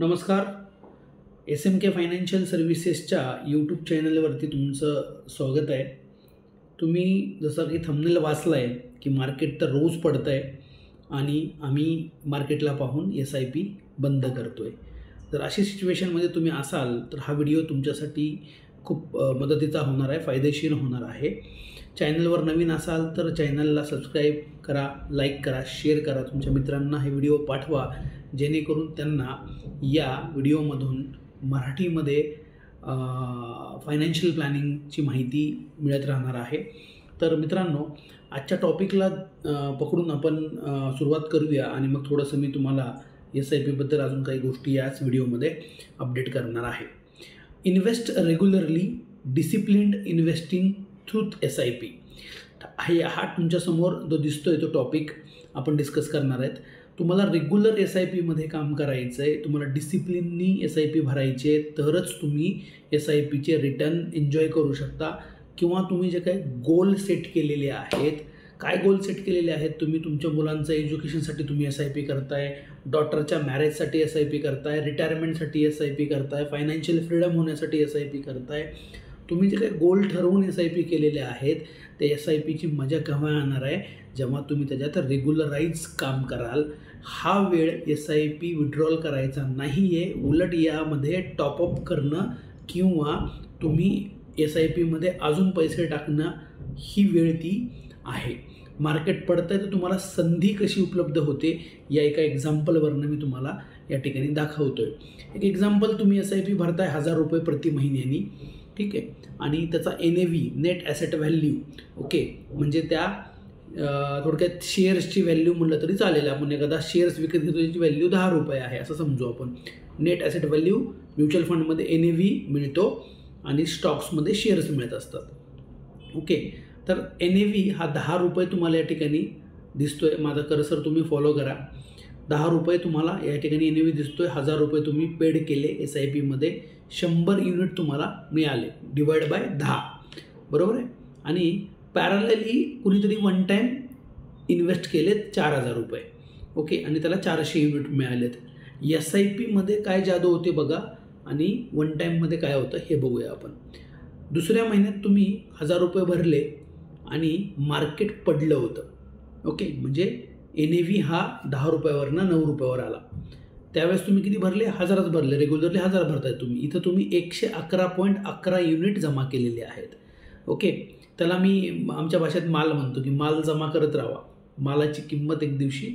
नमस्कार. SMK financial सर्व्हिसेसच्या YouTube चॅनलवरती तुमचं स्वागत आहे. तुम्ही जसं की थंबनेल वाचला आहे की मार्केट तर रोज पडतं आहे आणि आम्ही मार्केटला पाहून SIP बंद करतो आहे. जर अशी सिच्युएशनमध्ये तुम्ही असाल तर हा व्हिडिओ तुमच्यासाठी खूप मदतीचा होणार आहे, फायदेशीर होणार आहे. चॅनलवर नवीन असाल तर चॅनलला सबस्क्राईब करा, लाईक करा, शेअर करा, तुमच्या मित्रांना हे व्हिडिओ पाठवा, जेणेकरून त्यांना या व्हिडिओमधून मराठीमध्ये फायनान्शियल प्लॅनिंगची माहिती मिळत राहणार आहे. तर मित्रांनो, आजच्या टॉपिकला पकडून आपण सुरुवात करूया आणि मग थोडंसं मी तुम्हाला SIPबद्दल अजून काही गोष्टी याच व्हिडिओमध्ये अपडेट करणार आहे. Invest regularly, disciplined investing through SIP. हा तुमच्यासमोर जो दिसतोय तो टॉपिक आपण डिस्कस करणार आहेत. तुम्हाला रेग्युलर SIPमध्ये काम करायचं आहे, तुम्हाला डिसिप्लिननी SIP भरायचे, तरच तुम्ही SIPचे रिटर्न एन्जॉय करू शकता. किंवा तुम्ही जे काही गोल सेट केलेले आहेत, काय गोल सेट केलेले आहेत, तुम्ही तुमच्या मुलांचं एज्युकेशनसाठी तुम्ही SIP करताय, डॉटरच्या मॅरेजसाठी SIP करताय, रिटायरमेंटसाठी SIP करताय, फायनान्शियल फ्रीडम होण्यासाठी SIP करताय. तुम्ही जे काही गोल ठरवून SIP केलेले आहेत ते SIPची मजा केव्हा येणार आहे, जेव्हा तुम्ही त्याच्यात रेग्युलराईज काम कराल. हा वेळ SIP विड्रॉल करायचा नाही आहे, उलट यामध्ये टॉपअप करणं किंवा तुम्ही SIPमध्ये अजून पैसे टाकणं ही वेळ ती आहे. मार्केट पडतं आहे तर तुम्हाला संधी कशी उपलब्ध होते या एका एक्झाम्पलवरनं मी तुम्हाला या ठिकाणी दाखवतो आहे. एक एक्झाम्पल, तुम्ही SIP भरताय ₹1000 प्रति महिन्यानी, ठीक आहे, आणि त्याचा NAV net asset value, okay, म्हणजे त्या थोडक्यात शेअर्सची व्हॅल्यू म्हटलं तरी चालेल. आपण एखादा शेअर्स विकत घेतो त्याची व्हॅल्यू ₹10 आहे असं समजू आपण. नेट ॲसेट व्हॅल्यू म्युच्युअल फंडमध्ये NAV मिळतो आणि स्टॉक्समध्ये शेअर्स मिळत असतात. ओके, तर NAV हा ₹10 तुम्हाला या ठिकाणी दिसतोय. माझा कर्सर तुम्ही फॉलो करा. ₹10 तुम्हाला या ठिकाणी NAV दिसतोय. ₹1000 तुम्ही पेड केले SIPमध्ये, 100 युनिट तुम्हाला मिळाले, डिवाइड बाय 10, बरोबर आहे. आणि पॅरलली कुणीतरी वन टाईम इन्व्हेस्ट केलेत ₹4000, ओके, आणि त्याला 400 युनिट मिळालेत. SIPमध्ये काय जादू होते बघा आणि वन टाईममध्ये काय होतं हे बघूया आपण. दुसऱ्या महिन्यात तुम्ही ₹1000 भरले आणि मार्केट पडलं होतं, ओके, म्हणजे NAV हा ₹10वरनं ₹9वर आला. त्यावेळेस तुम्ही किती भरले? 1000च भरले. रेग्युलरली 1000 भरताय तुम्ही. इथं तुम्ही 111.11 युनिट जमा केलेले आहेत, ओके. त्याला मी आमच्या भाषेत माल म्हणतो की माल जमा करत राहा. मालाची किंमत एक दिवशी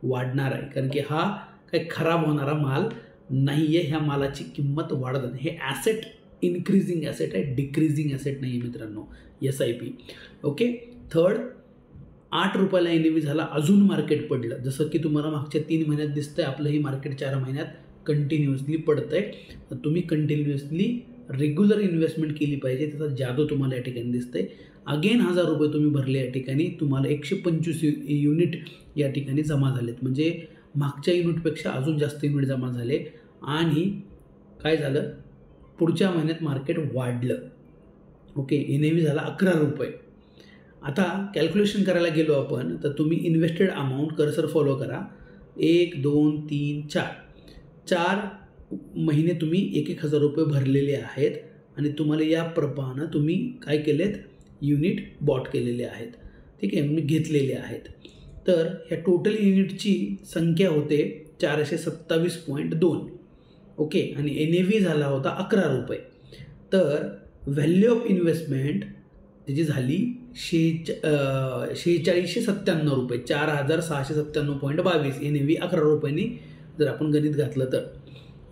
वाढणार आहे, कारण की हा काही खराब होणारा माल नाही आहे. ह्या मालाची किंमत वाढत आहे. हे ॲसेट इन्क्रीजिंग ॲसेट आहे, डिक्रीजिंग ॲसेट नाही आहे मित्रांनो, SIP, ओके. थर्ड, ₹8ला NAV झाला, अजून मार्केट पडलं. जसं की तुम्हाला मागच्या 3 महिन्यात दिसतंय, आपलंही मार्केट 4 महिन्यात कंटिन्युअसली पडतं आहे. तर तुम्ही कंटिन्युअसली रेग्युलर इन्व्हेस्टमेंट केली पाहिजे, त्याचा जादू तुम्हाला या ठिकाणी दिसतंय. अगेन ₹1000 तुम्ही भरले, या ठिकाणी तुम्हाला 125 युनिट या ठिकाणी जमा झालेत, म्हणजे मागच्या युनिटपेक्षा अजून जास्त युनिट जमा झाले. आणि काय झालं, पुढच्या महिन्यात मार्केट वाढलं, ओके. NAV झाला ₹11. आता कॅल्क्युलेशन करायला गेलो आपण तर तुम्ही इन्व्हेस्टेड अमाऊंट, कर्सर फॉलो करा, 1 2 3 4 महिने तुम्ही ₹1000 भरलेले आहेत आणि तुम्हाला या प्रमाणे तुम्ही काय केलेत, युनिट बॉट केलेले आहेत, ठीक आहे, मी घेतलेले आहेत. तर ह्या टोटल युनिटची संख्या होते 427.2, ओके, आणि NAV झाला होता ₹11. तर व्हॅल्यू ऑफ इन्व्हेस्टमेंट त्याची झाली ₹4697, 4697.22. NAV ₹11 जर आपण गणित घातलं तर,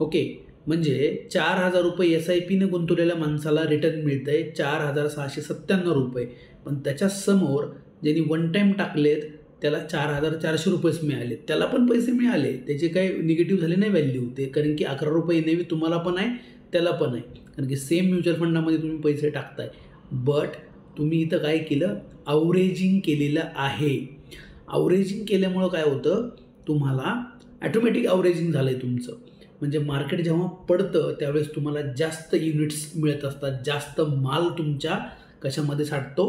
ओके. म्हणजे ₹4000 SIPने गुंतवलेल्या माणसाला रिटर्न मिळतं आहे ₹4697. पण त्याच्या समोर ज्यांनी वन टाईम टाकलेत त्याला ₹4400 मिळाले. त्याला पण पैसे मिळाले, त्याचे काही निगेटिव्ह झाले नाही व्हॅल्यू ते, कारण की ₹11 NAV तुम्हाला पण आहे, त्याला पण आहे, कारण की सेम म्युच्युअल फंडामध्ये तुम्ही पैसे टाकताय. बट तुम्ही इथं काय केलं, अवरेजिंग केलेलं आहे. अवरेजिंग केल्यामुळं काय होतं, तुम्हाला ॲटोमॅटिक अवरेजिंग झालं आहे तुमचं. म्हणजे मार्केट जेव्हा पडतं त्यावेळेस तुम्हाला जास्त युनिट्स मिळत असतात, जास्त माल तुमच्या कशामध्ये साठतो,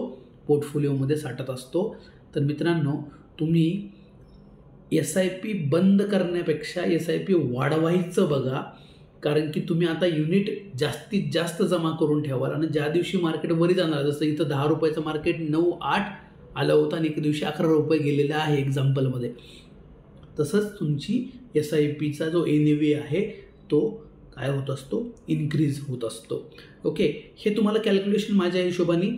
पोर्टफोलिओमध्ये साठत असतो. तर मित्रांनो, तुम्ही SIP बंद करण्यापेक्षा SIP वाढवायचं बघा, कारण की तुम्ही आता युनिट जास्तीत जास्त जमा करून ठेवाल आणि ज्या दिवशी मार्केट वरी जाणार, जसं इथं 10 रुपयाचं मार्केट 9-8 आलं होतं आणि एका दिवशी 11 रुपये गेलेलं आहे एक्झाम्पलमध्ये, तसंच तुमची SIPचा जो NAV आहे तो काय होत असतो, इन्क्रीज होत असतो. ओके, हे तुम्हाला कॅल्क्युलेशन माझ्या हिशोबाने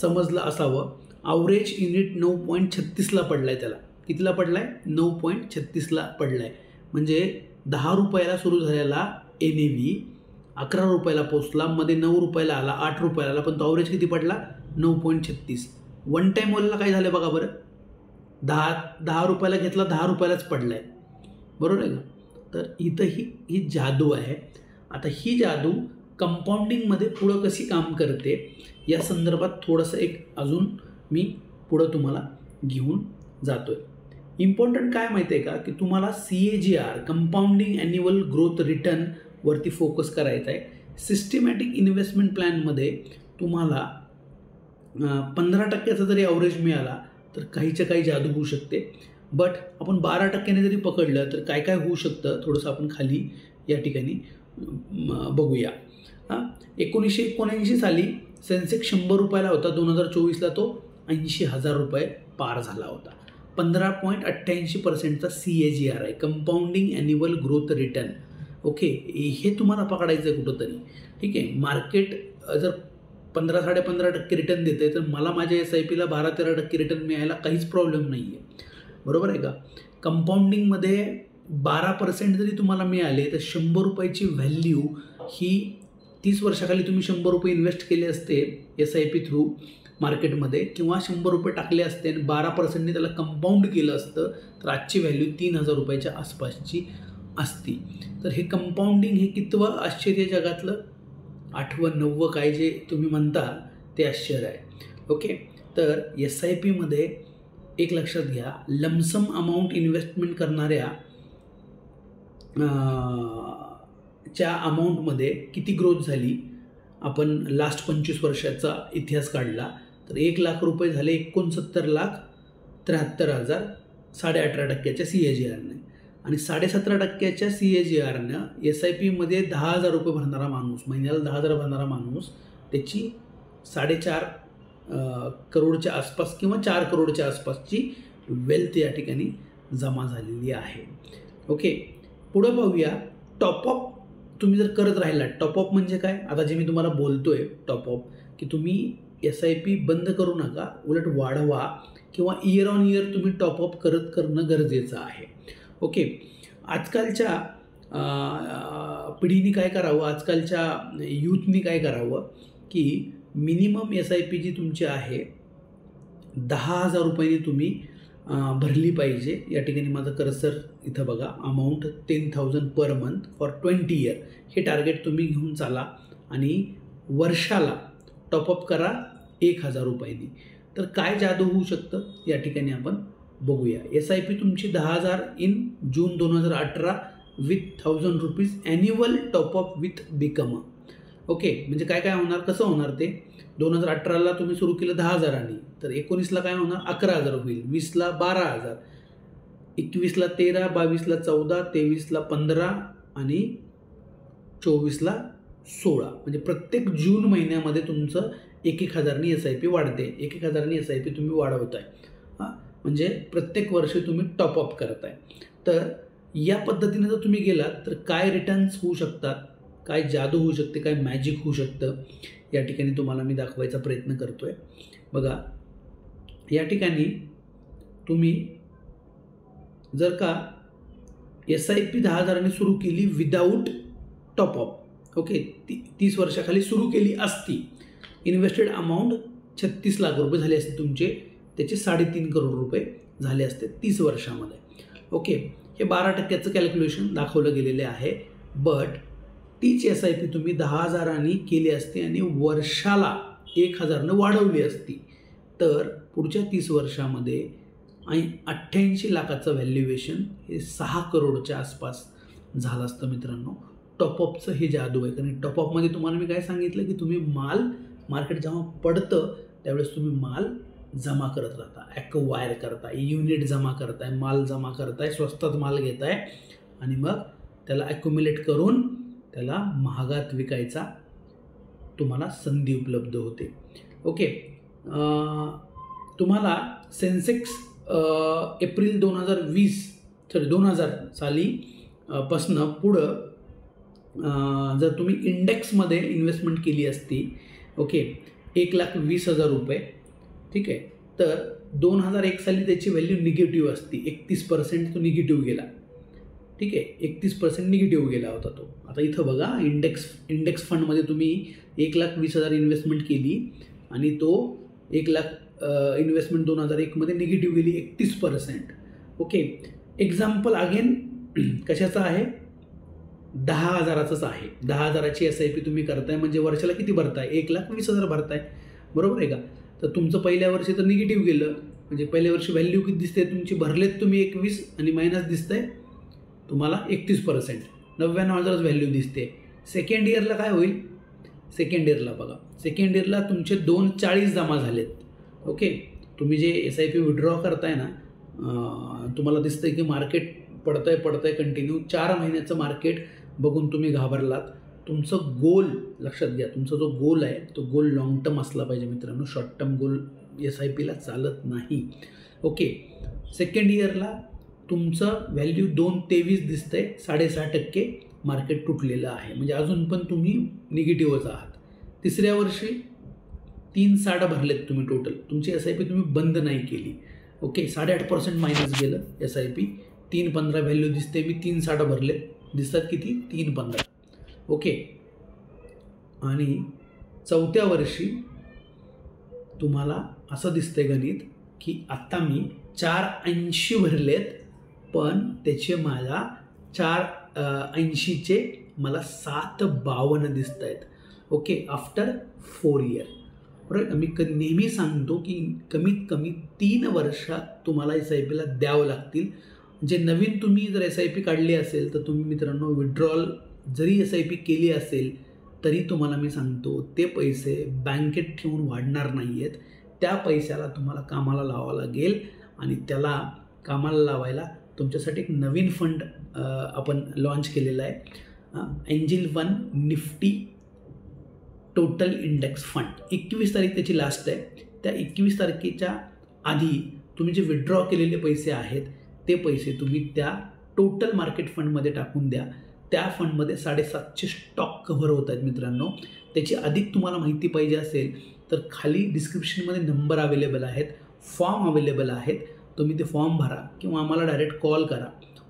समजलं असावं. ॲव्हरेज युनिट 9.36ला पडला आहे, त्याला कितीला पडला आहे, 9.36ला पडला आहे. म्हणजे 10 रुपयाला सुरू झालेला NAV 11 रुपयाला पोचला, मध्ये 9 रुपयाला आला, 8 रुपयाला आला, पण तो ॲव्हरेज किती पडला, 9.36. वन टाईम वॉलला काय झालं बघा बरं, 10 रुपयाला घेतला, 10 रुपयालाच पडला आहे, बरोबर आहे का. तर इथं ही जादू आहे. आता ही जादू कंपाऊंडिंगमध्ये पुढं कशी काम करते या संदर्भात थोडंसं एक अजून मी पुढं तुम्हाला घेऊन जातो आहे. इम्पॉर्टंट काय माहिती आहे का, की तुम्हाला CAGR कंपाऊंडिंग ॲन्युअल ग्रोथ रिटर्नवरती फोकस करायचा आहे. सिस्टमॅटिक इन्व्हेस्टमेंट प्लॅनमध्ये तुम्हाला 15% जरी ॲव्हरेज मिळाला तर काहीच्या काही जादू होऊ शकते. बट आपण 12% जरी पकडलं तर काय काय होऊ शकतं थोडंसं आपण खाली या ठिकाणी बघूया. 1979 साली सेन्सेक्स 100 रुपयाला होता, 2024ला तो 80,000 रुपये पार झाला होता. 15.88% CAGR आहे, compounding annual growth return. Okay, हे तुम्हाला पकडायचं आहे कुठंतरी. ठीक आहे, मार्केट जर 15-15.5% रिटर्न देते तर मला माझ्या SIPला 12-13% रिटर्न मिळायला काहीच प्रॉब्लेम नाही आहे, बरोबर आहे का. कंपाऊंडिंगमध्ये 12% जरी तुम्हाला मिळाले तर 100 रुपयाची व्हॅल्यू ही 30 वर्षाखाली तुम्ही 100 रुपये इन्व्हेस्ट केले असते SIP थ्रू मार्केटमध्ये, किंवा 100 रुपये टाकले असते आणि 12%ने त्याला कंपाऊंड केलं असतं तर आजची व्हॅल्यू 3,000 रुपयाच्या आसपासची असती. तर हे कंपाऊंडिंग हे कितवं आश्चर्य जगातलं, 8वं 9वं काय जे तुम्ही म्हणता ते आश्चर्य आहे. ओके, तर SIPमध्ये एक लक्षात घ्या, लमसम अमाऊंट इन्व्हेस्टमेंट करणाऱ्या च्या अमाऊंटमध्ये किती ग्रोथ झाली. आपण लास्ट 25 वर्षाचा इतिहास काढला तर 1 लाख रुपये झाले 69,73,000 18.5% CAGRने, आणि 17.5% CAGRनं SIPमध्ये 10,000 रुपये भरणारा माणूस, महिन्याला 10,000 भरणारा माणूस, त्याची 4.5 करोडच्या आसपास किंवा 4 करोडच्या आसपासची वेल्थ या ठिकाणी जमा झालेली आहे. ओके, पुढं पाहूया. टॉपअप तुम्ही जर करत राहिला, टॉपअप म्हणजे काय, आता जे मी तुम्हाला बोलतो आहे टॉपअप, की तुम्ही SIP बंद करू नका, उलट वाढवा, किंवा इयर ऑन इयर तुम्ही टॉपअप करणं गरजेचं आहे. ओके, आजकालच्या पिढीने काय करावं, आजकालच्या यूथनी काय करावं, की मिनिमम SIP जी तुमची आहे 10,000 रुपयांनी तुम्ही भरली पाहिजे. या ठिकाणी माझं कर्सर इथं बघा, amount 10,000 per month for 20 year, हे टार्गेट तुम्ही घेऊन चाला आणि वर्षाला टॉपअप करा 1,000 रुपयांनी. तर काय जादू होऊ शकतं या ठिकाणी आपण बघूया. SIP तुमची 10,000 in June 2018 with 1,000 rupees annual top up with become. Okay, म्हणजे काय काय होणार, कसं होणार ते, 2018ला तुम्ही सुरू केलं 10,000नी, तर 19ला काय होणार, 11,000 होईल, 20ला 12,000, 21ला 13, 22ला 14, 23ला 15 आणि 24ला 16. म्हणजे प्रत्येक जून महिन्यामध्ये तुमचं 1,000नी SIP वाढते, 1,000नी SIP तुम्ही वाढवताय. म्हणजे प्रत्येक वर्षी तुम्ही टॉपअप करताय. तर या पद्धतीने जर तुम्ही गेलात तर काय रिटर्न्स होऊ शकतात, काय जादू होऊ शकते, काय मॅजिक होऊ शकतं, या ठिकाणी तुम्हाला मी दाखवायचा प्रयत्न करतो आहे. बघा, या ठिकाणी तुम्ही जर का SIP 10,000नी सुरू केली विदाऊट टॉपअप, ओके, 30 वर्षाखाली सुरू केली असती, इन्व्हेस्टेड अमाऊंट 36 लाख रुपये झाले असते तुमचे, त्याचे 3.5 करोड रुपये झाले असते 30 वर्षामध्ये. ओके, हे 12%चं कॅल्क्युलेशन दाखवलं गेलेले आहे. बट तीच SIP तुम्ही 10,000नी केली असती आणि वर्षाला 1,000नं वाढवली असती तर पुढच्या 30 वर्षामध्ये 88 लाखाचं व्हॅल्युएशन हे 6 करोडच्या आसपास झालं असतं. मित्रांनो, टॉपअपचं हे जादू आहे. कारण टॉपअपमध्ये तुम्हाला मी काय सांगितलं, की तुम्ही माल, मार्केट जेव्हा पडतं त्यावेळेस तुम्ही माल जमा करत राहता, ॲक्वायर करताय, युनिट जमा करताय, माल जमा करताय, स्वस्तात माल घेताय आणि मग त्याला ॲक्युम्युलेट करून त्याला महागात विकायचा तुम्हाला संधी उपलब्ध होते. ओके, तुम्हाला सेन्सेक्स एप्रिल 2000 साली पासनं पुढं जर तुम्ही इंडेक्समध्ये इन्व्हेस्टमेंट केली असती, ओके, 1,20,000 रुपये, ठीक आहे, तर 2001 साली त्याची व्हॅल्यू निगेटिव्ह असती, 31% तो निगेटिव्ह गेला, ठीक आहे, 31% निगेटिव्ह गेला होता तो. आता इथं बघा, इंडेक्स फंडमध्ये तुम्ही 1,20,000 इन्व्हेस्टमेंट केली आणि तो 1,00,000 इन्व्हेस्टमेंट 2001 मध्ये निगेटिव्ह गेली 31%. ओके, एक्झाम्पल अगेन कशाचं आहे, 10,000च आहे. 10,000ची SIP तुम्ही करताय म्हणजे वर्षाला किती भरताय, 1,20,000 भरताय, बरोबर आहे का. तर तुमचं पहिल्या वर्षी तर निगेटिव्ह गेलं, म्हणजे पहिल्या वर्षी व्हॅल्यू किती दिसते तुमची, भरलेत तुम्ही 21 आणि मायनस दिसतंय तुम्हाला 31%, 99,000 व्हॅल्यू दिसते. सेकंड इयरला काय होईल, सेकंड इयरला बघा, सेकंड इयरला तुमचे 2,40 जमा झालेत. ओके, तुम्ही जे SIP विड्रॉ करताय ना, तुम्हाला दिसतंय की मार्केट पडतंय कंटिन्यू, 4 महिन्याचं मार्केट बघून तुम्ही घाबरलात. तुमचं गोल लक्षात घ्या, तुमचा जो गोल आहे तो गोल लॉंग टर्म असला पाहिजे मित्रांनो, शॉर्ट टर्म गोल SIPला चालत नाही. ओके, सेकंड इयरला तुमचं व्हॅल्यू 2,23 दिसतंय, 6.5% मार्केट तुटलेलं आहे, म्हणजे अजून पण तुम्ही निगेटिव्हच आहात. तिसऱ्या वर्षी 3,60 भरलेत तुम्ही टोटल, तुमची SIP तुम्ही बंद नाही केली. ओके, 8.5% मायनस गेलं SIP, 3,15 व्हॅल्यू दिसते, मी 3,60 भरलेत, दिसतात किती, 3,15. ओके, आणि चौथ्या वर्षी तुम्हाला असं दिसतंय गणित की आत्ता मी 4,80 भरलेत, पण त्याचे मला 4,80चे मला 7,52 दिसत आहेत. ओके, आफ्टर 4 इयर, बरोबर. मी नेहमी सांगतो की कमीत कमी 3 वर्षात तुम्हाला SIPला द्यावं लागतील. जे नवीन तुम्ही जर SIP काढली असेल तर तुम्ही मित्रांनो विड्रॉल जरी SIP केली असेल तरी तुम्हाला मी सांगतो ते पैसे बँकेत ठेवून वाढणार नाही आहेत. त्या पैशाला तुम्हाला कामाला लावावं लागेल आणि त्याला कामाला लावायला तुमच्यासाठी एक नवीन फंड आपण लॉन्च केलेला आहे, angel 1 Nifty total index fund. 21 तारीख त्याची लास्ट आहे. त्या 21 तारखेच्या आधी तुम्ही जे विड्रॉ केलेले पैसे आहेत ते पैसे तुम्ही त्या टोटल मार्केट फंडमध्ये टाकून द्या. त्या फंडमध्ये 750 स्टॉक कव्हर होत आहेत मित्रांनो. त्याची अधिक तुम्हाला माहिती पाहिजे असेल तर खाली डिस्क्रिप्शनमध्ये नंबर अवेलेबल आहेत, फॉर्म अवेलेबल आहेत, तुम्ही ते फॉर्म भरा किंवा आम्हाला डायरेक्ट कॉल करा.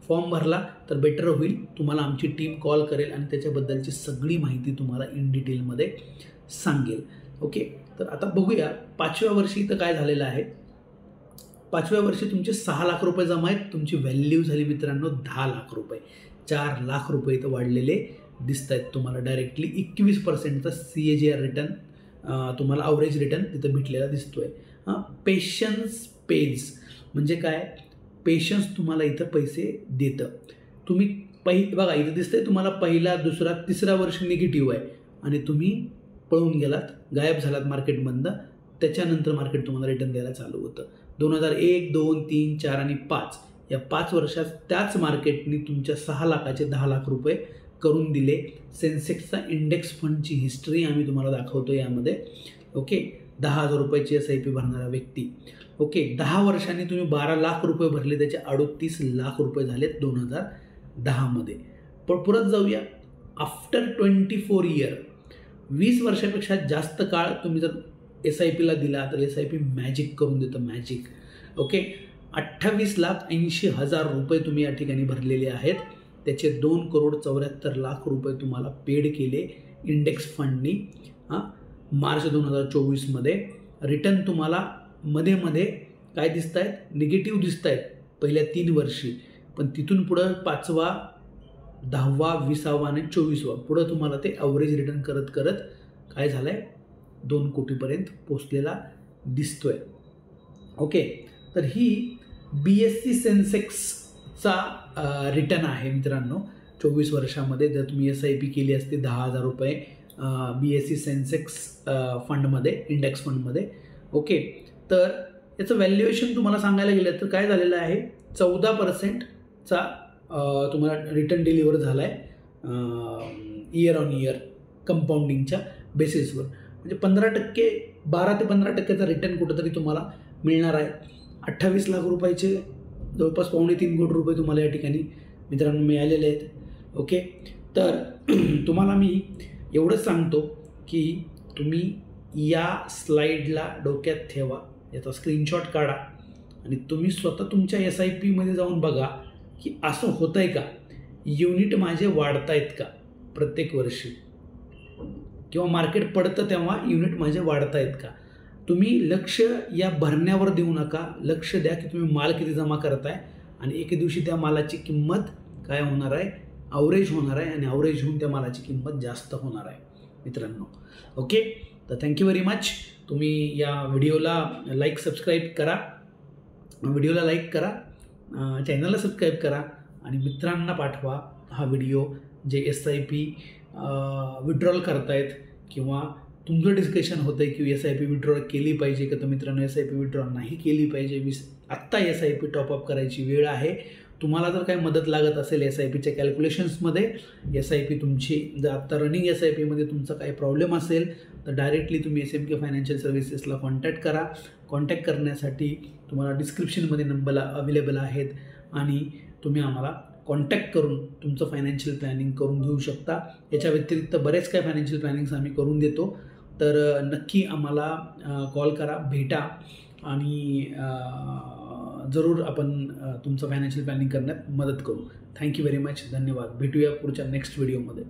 फॉर्म भरला तर बेटर होईल, तुम्हाला आमची टीम कॉल करेल आणि त्याच्याबद्दलची सगळी माहिती तुम्हाला इन डिटेलमध्ये सांगेल. ओके, तर आता बघूया 5व्या वर्षी इथं काय झालेलं आहे. 5व्या वर्षी तुमचे 6 लाख रुपये जमा आहेत, तुमची व्हॅल्यू झाली मित्रांनो 10 लाख रुपये. 4 लाख रुपये इथं वाढलेले दिसत आहेत तुम्हाला डायरेक्टली. 21%चा CAGR रिटर्न तुम्हाला ॲव्हरेज रिटर्न तिथं भेटलेला दिसतोय. पेशन्स पेज म्हणजे काय, पेशन्स तुम्हाला इथं पैसे देतं. तुम्ही बघा इथं दिसतंय तुम्हाला पहिला, दुसरा, तिसरा वर्ष निगेटिव्ह आहे आणि तुम्ही पळून गेलात, गायब झालात मार्केटमधनं. त्याच्यानंतर मार्केट तुम्हाला रिटर्न द्यायला चालू होतं. 2001, 2, 3, 4 आणि 5 या 5 वर्षात त्याच मार्केटनी तुमच्या 6 लाखाचे 10 लाख रुपये करून दिले. सेन्सेक्सचा इंडेक्स फंडची हिस्ट्री आम्ही तुम्हाला दाखवतो यामध्ये. ओके, 10,000 रुपयाची SIP भरणारा व्यक्ती. ओके, 10 वर्षांनी तुम्ही 12 लाख रुपये भरले, त्याचे 38 लाख रुपये झालेत 2010मध्ये. पण परत जाऊया, आफ्टर 24 इयर, 20 वर्षापेक्षा जास्त काळ तुम्ही जर SIPला दिला तर SIP मॅजिक करून देतं, मॅजिक. ओके, 28,80,000 रुपये तुम्ही या ठिकाणी भरलेले आहेत. त्याचे 2,74,00,000 रुपये तुम्हाला पेड केले इंडेक्स फंडनी मार्च 2024मध्ये. रिटर्न तुम्हाला मध्ये मध्ये काय दिसत आहेत, निगेटिव्ह दिसत आहेत पहिल्या 3 वर्षी, पण तिथून पुढं 5वा, 10वा, 20वा आणि 24वा पुढं तुम्हाला ते ॲव्हरेज रिटर्न करत करत काय झालं आहे, 2 कोटीपर्यंत पोचलेला दिसतोय. ओके, तर ही BSE सेन्सेक्सचा रिटर्न आहे मित्रांनो 24 वर्षामध्ये. जर तुम्ही SIP केली असते 10,000 रुपये BSE सेन्सेक्स फंडमध्ये, इंडेक्स फंडमध्ये. ओके, तर याचं व्हॅल्युएशन तुम्हाला सांगायला गेलं तर काय झालेलं आहे, 14%चा तुम्हाला रिटर्न डिलिव्हर झाला आहे इयर ऑन इयर कंपाऊंडिंगच्या बेसिसवर. म्हणजे 15%, 12 ते 15%चा रिटर्न कुठंतरी तुम्हाला मिळणार आहे. 28 लाख रुपयाचे जवळपास 2.25 कोटी रुपये तुम्हाला या ठिकाणी मित्रांनो मिळालेले आहेत. ओके, तर तुम्हाला मी एवढंच सांगतो की तुम्ही या स्लाईडला डोक्यात ठेवा, याचा स्क्रीनशॉट काढा आणि तुम्ही स्वतः तुमच्या SIPमध्ये जाऊन बघा की असं होतं आहे का, युनिट माझे वाढत आहेत का प्रत्येक वर्षी, किंवा मार्केट पडतं तेव्हा युनिट माझे वाढत आहेत का. तुम्ही लक्ष या भरण्यावर देऊ नका, लक्ष द्या की तुम्ही माल किती जमा करताय आणि एके दिवशी त्या मालाची किंमत काय होणार आहे, ॲव्हरेज होणार आहे आणि ॲव्हरेज होऊन त्या मालाची किंमत जास्त होणार आहे मित्रांनो. ओके, तर थँक्यू व्हेरी मच. तुम्ही या व्हिडिओला सबस्क्राईब करा, व्हिडिओला लाईक करा, चॅनलला सबस्क्राईब करा आणि मित्रांना पाठवा हा व्हिडिओ जे SIP विड्रॉल करतायत किंवा तुमचं डिस्कशन होतं आहे की SIP विड्रॉल केली पाहिजे का. तर मित्रांनो, SIP विड्रॉल नाही केली पाहिजे. आत्ता SIP टॉपअप करायची वेळ आहे. तुम्हाला जर काही मदत लागत असेल SIPच्या कॅल्क्युलेशन्समध्ये, SIP तुमची जर आत्ता रनिंग SIPमध्ये तुमचा काही प्रॉब्लेम असेल तर डायरेक्टली तुम्ही SMK फायनान्शियल सर्व्हिसेसला कॉन्टॅक्ट करा. कॉन्टॅक्ट करण्यासाठी तुम्हाला डिस्क्रिप्शनमध्ये नंबर अवेलेबल आहेत आणि तुम्ही आम्हाला कॉन्टॅक्ट करून तुमचं फायनान्शियल प्लॅनिंग करून घेऊ शकता. याच्या व्यतिरिक्त बरेच काही फायनान्शियल प्लॅनिंग्स आम्ही करून देतो. तर नक्की आम्हाला कॉल करा, भेटा आणि जरूर आपण तुमचं फायनान्शियल प्लॅनिंग करण्यात मदत करू. Thank you very much. धन्यवाद. भेटूया पुढच्या नेक्स्ट व्हिडिओमध्ये.